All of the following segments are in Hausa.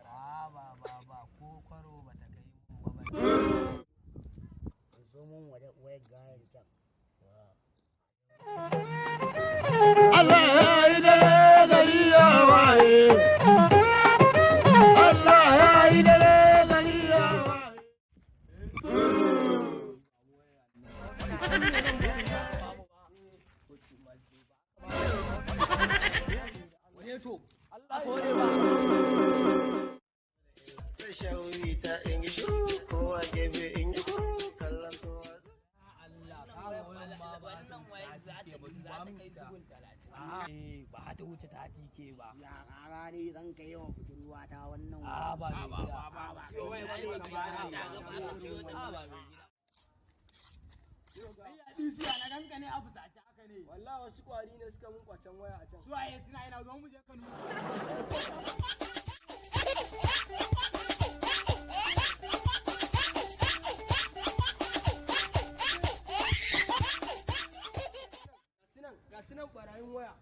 ba ko kwaro ba ta kai mun ba. So mun wayar gayar can. Allah ya yi dare gari ya waye. Allah ya yi dare gari ya waye. Wane to Allah kore ba. Shauri ta in yi shiru kowa gefe in yi shiru kallon kowa. Ba ta wuce ta tike ba. Ya kara ne zan kai wa budurwa ta wannan Ba wallahi wasu kwari ne suka mun kwacen waya a can. Su waye suna ina zo mu je Kano. Ga sunan barayin waya.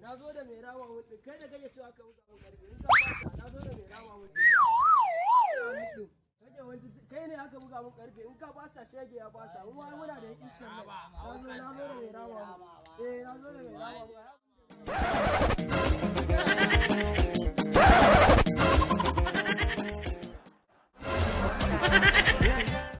Na zo da mai rama wuɗi, kai da kake cewa ka buga mun karfe, in ka fasa na zo da mai rama wuɗi. Kai ne aka buga mun karfe, in ka fasa shege ya fasa, mu muna da iskan nan. Na zo da mai rama wuɗi. Na zo da mai rama wuɗi.